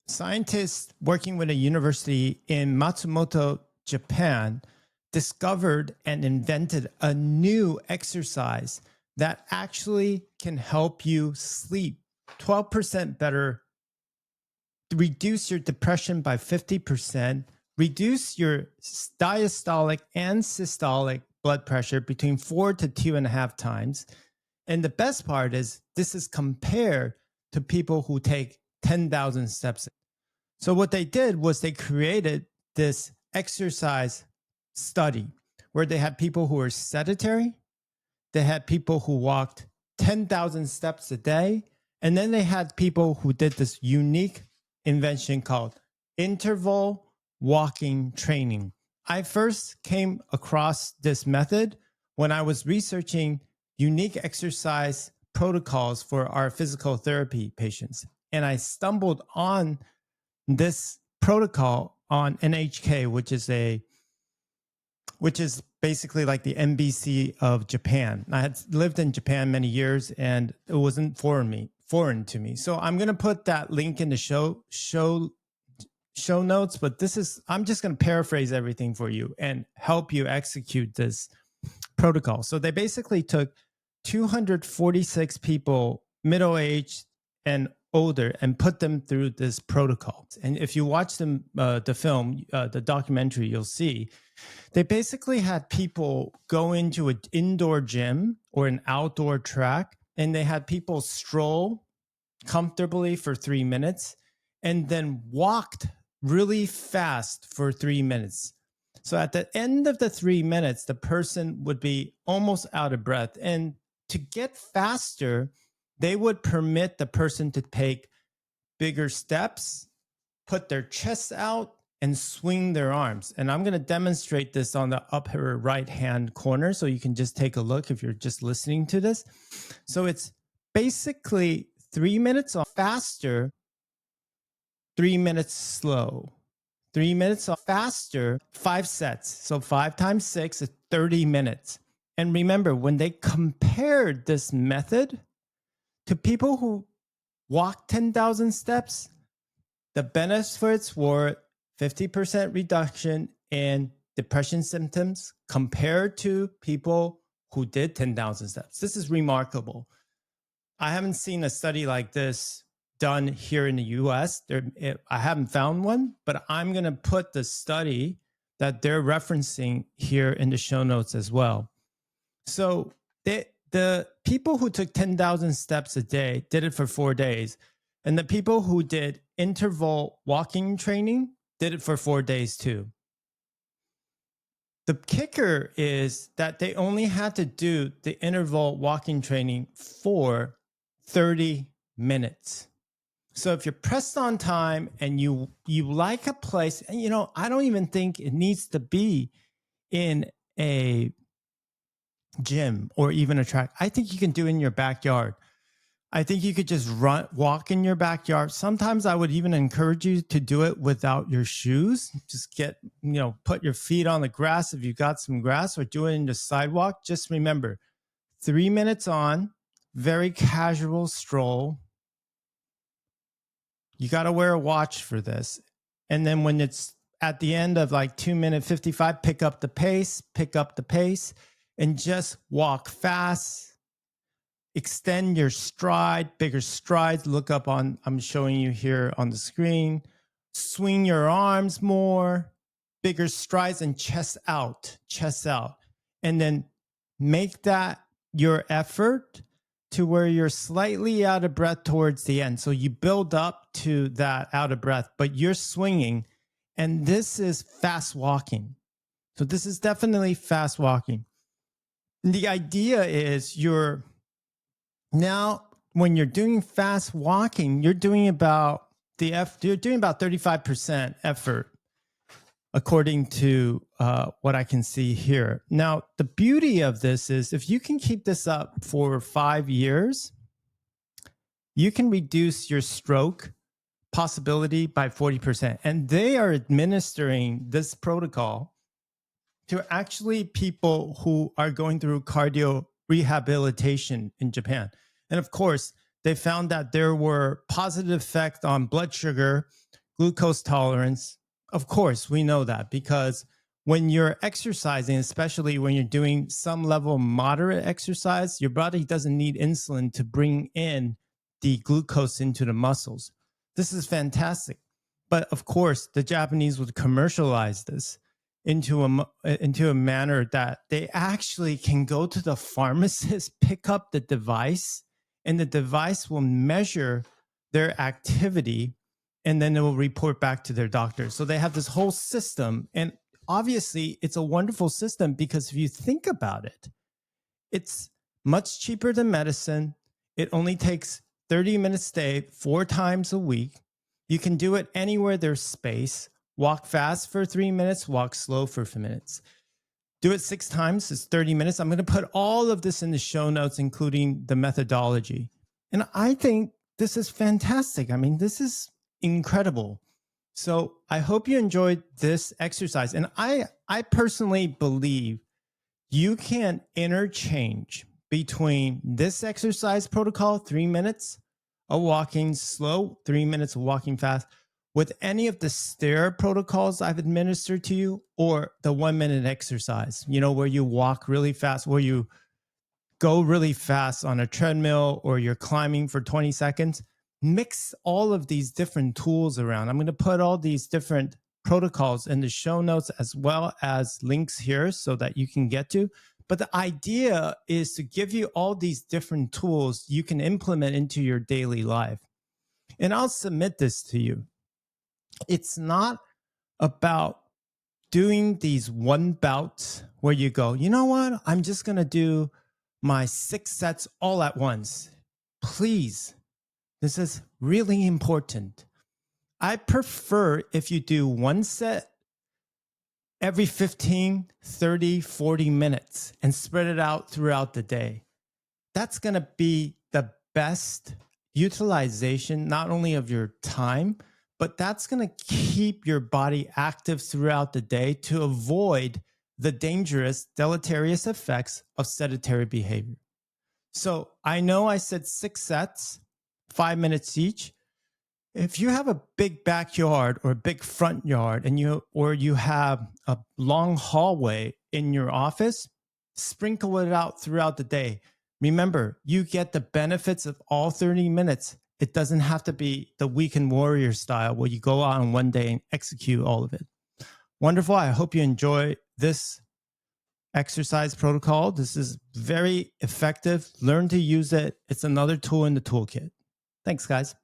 Scientists working with a university in Matsumoto, Japan, discovered and invented a new exercise that actually can help you sleep 12% better, reduce your depression by 50%, reduce your diastolic and systolic blood pressure between 4 to 2.5 times. And the best part is this is compared to people who take 10,000 steps. So what they did was they created this exercise study where they had people who were sedentary, they had people who walked 10,000 steps a day, and then they had people who did this unique invention called interval walking training. I first came across this method when I was researching unique exercise protocols for our physical therapy patients. And I stumbled on this protocol on NHK, which is basically like the NBC of Japan. I had lived in Japan many years and it wasn't foreign to me. So I'm going to put that link in the show notes, but I'm just going to paraphrase everything for you and help you execute this protocol. So they basically took 246 people, middle-aged and older, and put them through this protocol. And if you watch them, the film, the documentary, you'll see they basically had people go into an indoor gym or an outdoor track, and they had people stroll comfortably for 3 minutes and then walked really fast for 3 minutes. So at the end of the 3 minutes, the person would be almost out of breath. And to get faster, they would permit the person to take bigger steps, put their chests out, and swing their arms. And I'm going to demonstrate this on the upper right-hand corner, so you can just take a look if you're just listening to this. So it's basically 3 minutes faster, 3 minutes slow. 3 minutes faster, 5 sets. So 5 times 6 is 30 minutes. And remember, when they compared this method to people who walked 10,000 steps, the benefits were 50% reduction in depression symptoms compared to people who did 10,000 steps. This is remarkable. I haven't seen a study like this done here in the US. I haven't found one, but I'm going to put the study that they're referencing here in the show notes as well. So the people who took 10,000 steps a day did it for 4 days. And the people who did interval walking training did it for 4 days too. The kicker is that they only had to do the interval walking training for 30 minutes. So if you're pressed on time and you like a place, and I don't even think it needs to be in a gym or even a track. I think you can do it in your backyard. I think you could just walk in your backyard. Sometimes I would even encourage you to do it without your shoes. Just put your feet on the grass if you got some grass, or do it in the sidewalk. Just remember, 3 minutes on, very casual stroll. You got to wear a watch for this. And then when it's at the end of like 2 minute 55, pick up the pace, and just walk fast. Extend your stride, bigger strides. Look up I'm showing you here on the screen. Swing your arms more, bigger strides, and chest out. And then make that your effort to where you're slightly out of breath towards the end. So you build up to that out of breath, but you're swinging. And this is fast walking. So this is definitely fast walking. And the idea is now, when you're doing fast walking, you're doing about 35% effort, according to what I can see here. Now, the beauty of this is if you can keep this up for 5 years, you can reduce your stroke possibility by 40%. And they are administering this protocol to actually people who are going through cardio rehabilitation in Japan. And of course, they found that there were positive effects on blood sugar, glucose tolerance. Of course, we know that because when you're exercising, especially when you're doing some level of moderate exercise, your body doesn't need insulin to bring in the glucose into the muscles. This is fantastic. But of course, the Japanese would commercialize this into a manner that they actually can go to the pharmacist, pick up the device, and the device will measure their activity, and then it will report back to their doctor. So they have this whole system, and obviously it's a wonderful system because if you think about it, it's much cheaper than medicine. It only takes 30 minutes a day, 4 times a week. You can do it anywhere there's space. Walk fast for 3 minutes, walk slow for 5 minutes. Do it 6 times, it's 30 minutes. I'm going to put all of this in the show notes, including the methodology. And I think this is fantastic. I mean, this is incredible. So I hope you enjoyed this exercise. And I personally believe you can interchange between this exercise protocol, 3 minutes of walking slow, 3 minutes of walking fast, with any of the stair protocols I've administered to you, or the 1 minute exercise, where you walk really fast, where you go really fast on a treadmill, or you're climbing for 20 seconds. Mix all of these different tools around. I'm going to put all these different protocols in the show notes as well as links here so that you can get to. But the idea is to give you all these different tools you can implement into your daily life. And I'll submit this to you. It's not about doing these one bouts where you go, you know what? I'm just going to do my 6 sets all at once. Please, this is really important. I prefer if you do 1 set every 15, 30, 40 minutes and spread it out throughout the day. That's going to be the best utilization, not only of your time, but that's going to keep your body active throughout the day to avoid the dangerous, deleterious effects of sedentary behavior. So I know I said 6 sets, 5 minutes each. If you have a big backyard or a big front yard and you have a long hallway in your office, sprinkle it out throughout the day. Remember, you get the benefits of all 30 minutes. It doesn't have to be the weekend warrior style where you go out on one day and execute all of it. Wonderful. I hope you enjoy this exercise protocol. This is very effective. Learn to use it. It's another tool in the toolkit. Thanks, guys.